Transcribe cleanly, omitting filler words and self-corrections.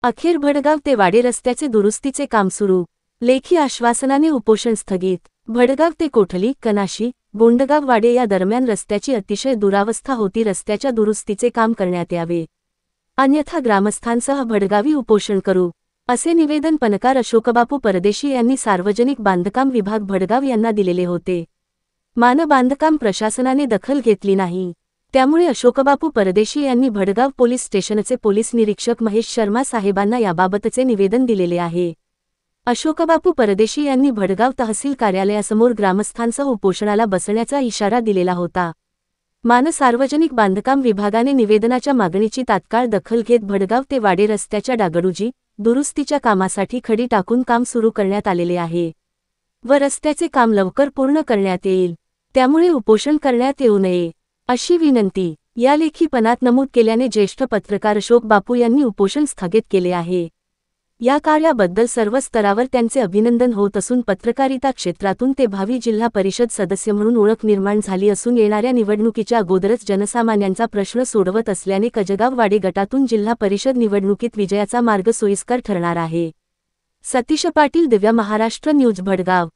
अखेर भडगाव ते वाडे रस्त्याचे दुरुस्तीचे काम सुरू. लेखी आश्वासनाने उपोषण स्थगित. भडगाव ते कोठली, कनाशी, बोंडगाव वाडे या दरम्यान रस्त्याची अतिशय दुरावस्था होती. रस्त्याच्या दुरुस्तीचे काम करण्यात यावे, अन्यथा ग्रामस्थांसह भडगावी उपोषण करू, असे निवेदन पणकार अशोकबापू परदेशी यांनी सार्वजनिक बांधकाम विभाग भडगाव यांना दिलेले होते. बांधकाम प्रशासनाने दखल घेतली नाही. त्यामुळे अशोकबापू परदेशी यांनी भडगाव पोलीस स्टेशनचे पोलीस निरीक्षक महेश शर्मा साहेबांना याबाबतचे निवेदन दिलेले आहे. अशोकबापू परदेशी यांनी भडगाव तहसील कार्यालयासमोर ग्रामस्थांसह उपोषणाला बसण्याचा इशारा दिलेला होता. सार्वजनिक बांधकाम विभागाने निवेदनाच्या मागणीची तात्काळ दखल घेत भडगाव ते वाडे रस्त्याच्या डागडुजी, दुरुस्तीच्या कामासाठी खडी टाकून काम सुरू करण्यात आलेले आहे व रस्त्याचे काम लवकर पूर्ण करण्यात येईल. त्यामुळे उपोषण करण्यात येऊ नये, अशी विनंती या लेखीपणात नमूद केल्याने ज्येष्ठ पत्रकार अशोकबापू यांनी उपोषण स्थगित केले आहे. या कार्याबद्दल सर्व स्तरावर त्यांचे अभिनंदन होत असून पत्रकारिता क्षेत्रातून ते भावी जिल्हा परिषद सदस्य म्हणून ओळख निर्माण झाली असून येणाऱ्या निवडणुकीच्या अगोदरच जनसामान्यांचा प्रश्न सोडवत असल्याने कजगाव वाडे गटातून जिल्हा परिषद निवडणुकीत विजयाचा मार्ग सोयीस्कर ठरणार आहे. सतीश पाटील, दिव्य महाराष्ट्र न्यूज, भडगाव.